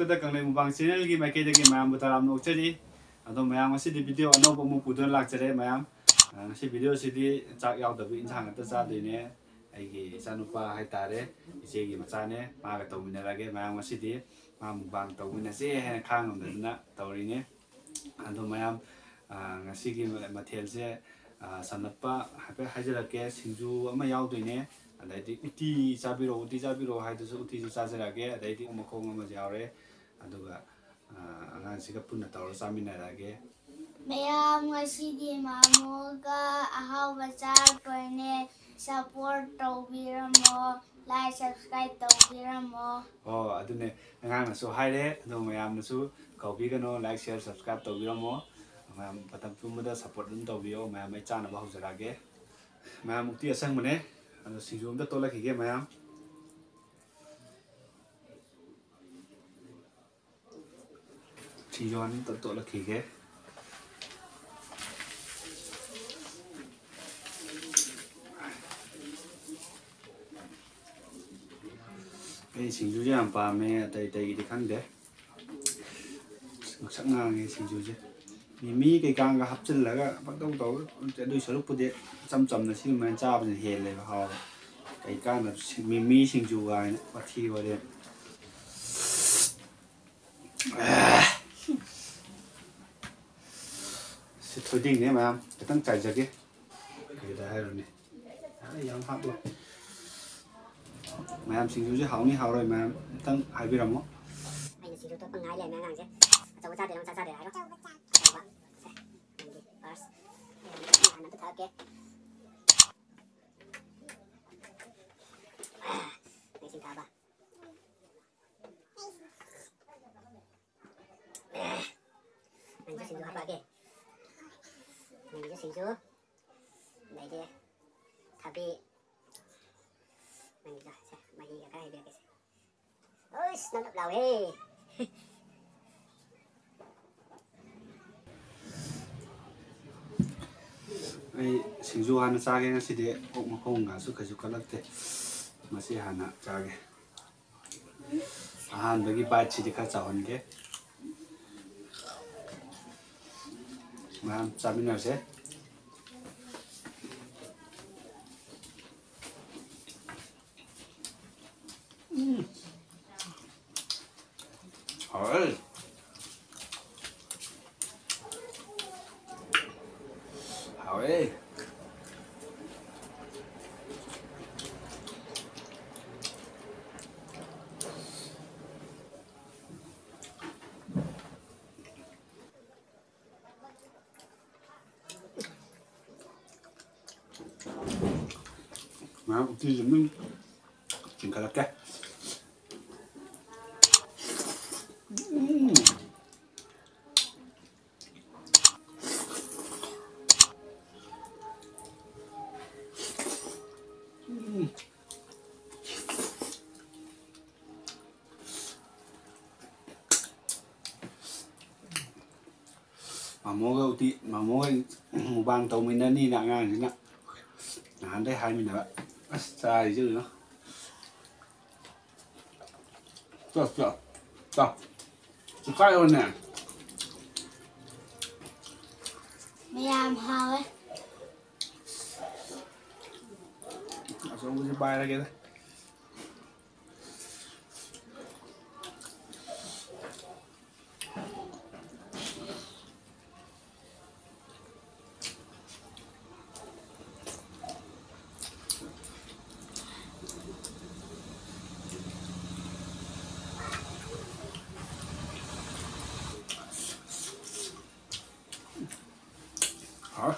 ꯍꯧꯔꯛꯄꯗ ꯀꯪꯂꯩ ꯃꯨꯛꯕꯥꯡ ꯆꯦꯅꯦꯜꯒꯤ ꯃꯥꯏꯀꯩꯗꯒꯤ ꯃꯌꯥꯝꯕꯨ ꯇꯔꯥꯝꯅ ꯑꯣꯛꯆꯔꯤ ꯑꯗꯣ ꯃꯌꯥꯝ ꯉꯁꯤꯗꯤ ꯚꯤꯗꯤꯑꯣ ꯑꯅꯧꯕ ꯑꯃꯨꯛ ꯄꯨꯗꯨꯅ ꯂꯥꯛꯆꯔꯦ ꯃꯌꯥꯝ ꯉꯁꯤ ꯚꯤꯗꯤꯑꯣꯁꯤꯗꯤ ꯆꯥꯛ ꯌꯥꯎꯗꯕ ꯏꯟꯁꯥꯡ ꯉꯥꯛꯇ ꯆꯥꯗꯣꯏꯅꯦ ꯑꯩꯒꯤ ꯏꯆꯥꯅꯨꯄꯥ ꯍꯥꯏꯇꯥꯔꯦ ꯏꯆꯦꯒꯤ ꯃꯆꯥꯅꯦ ꯃꯥꯒ ꯇꯧꯃꯤꯟꯅꯔꯒꯦ ꯃꯌꯥꯝ ꯉꯁꯤꯗꯤ ꯃꯥ ꯃꯨꯛꯕꯥꯡ ꯇꯧꯃꯤꯟꯅꯁꯦ ꯍꯥꯏꯅ ꯈꯥꯡꯉꯝꯗꯗꯅ ꯇꯧꯔꯤꯅꯦ ꯑꯗꯣ ꯃꯌꯥꯝ ngasi materialse sanapa hape hajarake singju ama yaudine adaidi uti chabiro haidusu uti ju chajarage adaidi umokong ama yaure aduga angansiga punna tawra chaminarage mayam ngasidi mamoga ahawba chakone support tawbiramo like subscribe tawbiramo oh adune anganasu haire ado mayamnasu kaubigano like share subscribe tawbiramo mayam patam tumada support dum tawbiyo mayam ai chana ba hawjarage mayam uti asang mane ado singju amda tolakige mayam singju an tolakige ai singju je am pa me tai tai gi khangde ngsak ngang ai singju je mi cái càng cái hấp chân là cái bắt đầu tàu đôi số lúc bữa chăm chăm là xin mà cha bây giờ hề này họ cái càng là mi sinh chu gai nữa bắt thi vào đây sẽ thôi đinh đấy mà cái tăng chạy ra cái đấy rồi này đấy yang hấp luôn mà em sinh chu chứ hảo như hảo rồi mà tăng hai bên làm không anh sinh chu tôi bằng hai lần ngang chứ cháu có cha để ai đó Okay. Này xin thả ba. Mình sẽ xin chú hát ba kìa. Mình sẽ xin chú. Đấy đi. Thả bi. Mình rồi, mày đi cái này được kìa. Ôi, nó đập đầu đi. ai singju hana chage ngasi de okmakong ga su kaju kalakte masi hana chage ahan bagi bite chi dikha chawon ge mam chamina se 헐 Ơi mà thì mình chỉnh cả cái mamoga uti mamoga mubang tau mina ni nak ngang ni nak nah dai hai mina ba sai chứ nó cho cái luôn nè mayam hawe xuống cái bay ra kia đấy hả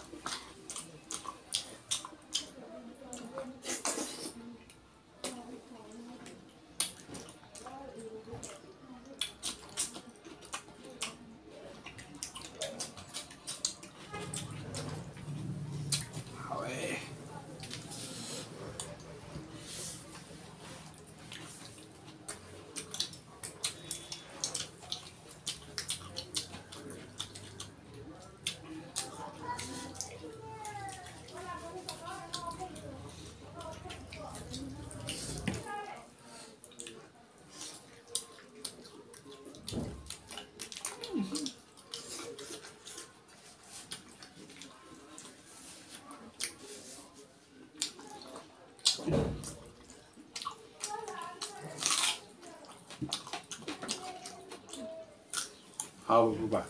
hao bu ba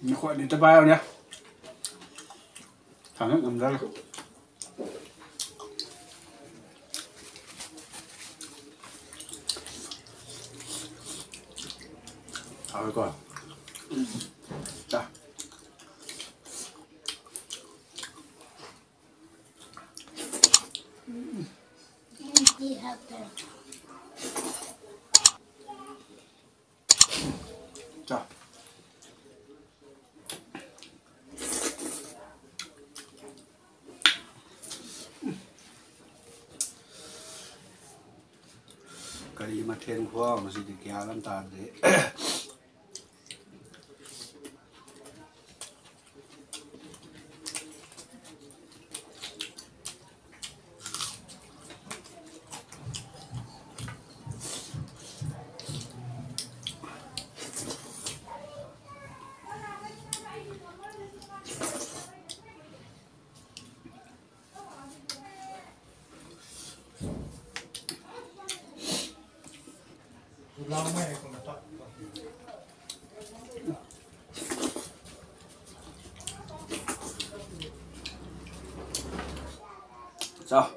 nó gọi đến tập bao nhá thằng nó nằm ra rồi hao coi 자 đi học rồi 자 kali maten ko masih di kialan tadi 자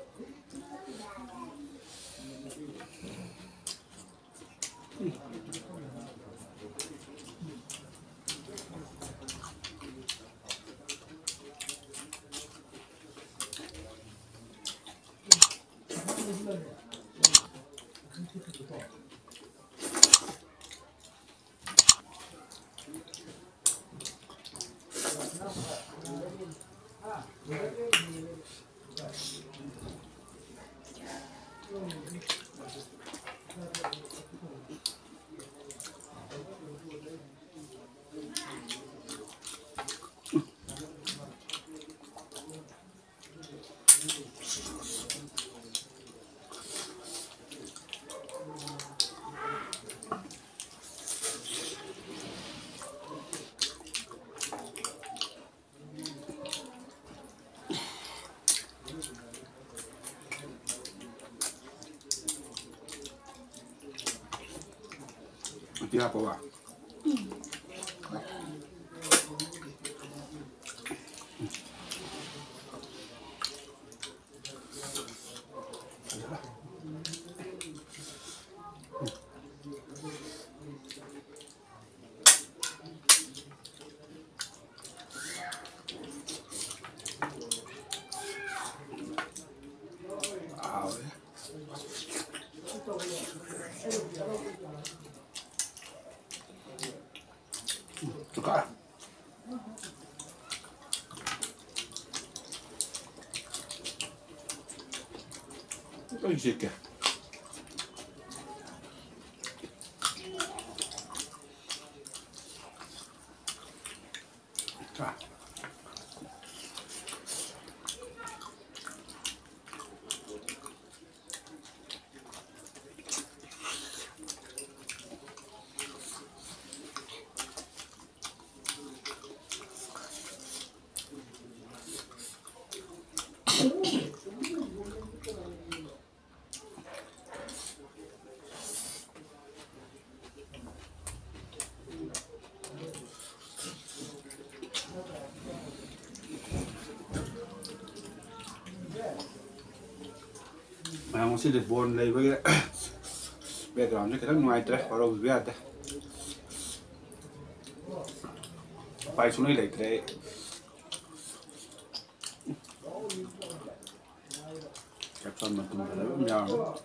어디 아빠 와 숟가락 또 있을게 자 mà không xin được buồn lấy với background cái thằng ngoài đấy, vào đầu về đấy, bay xuống đây lấy cái chắc chắn mà tụi nó cũng nhau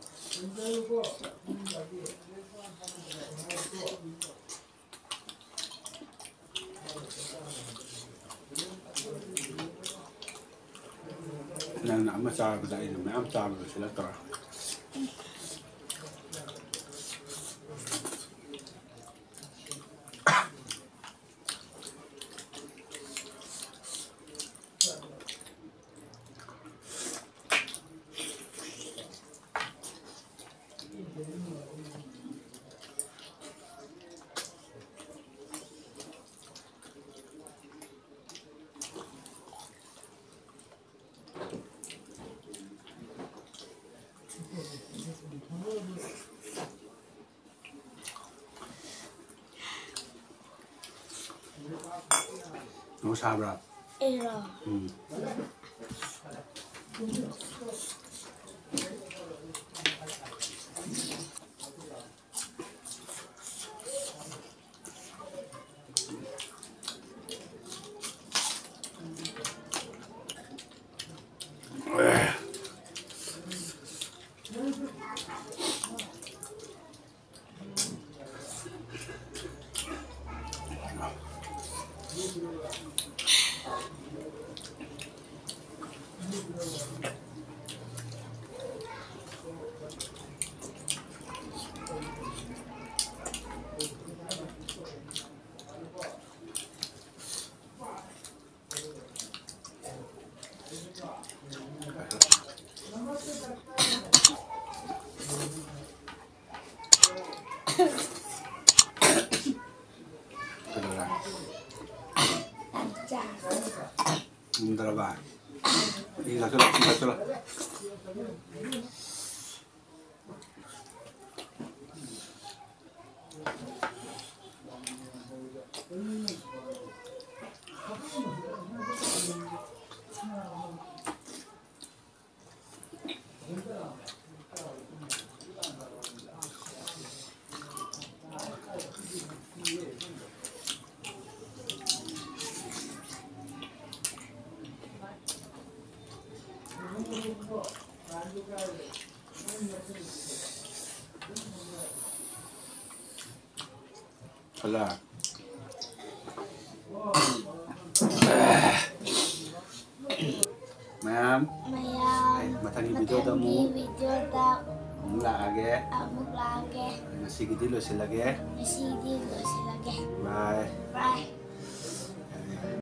nên nắm mà sao cái này thì nắm sao rồi sẽ là tao Nung sabra. Era. Bentar ba? Ini satu lah, ini satu lah. Wala. Ma'am, ay matang video daw mo. Video daw. Mula age. Amok lagi. Nasigidilo sila ge. Nasidi lo sila ge. Bye. Bye.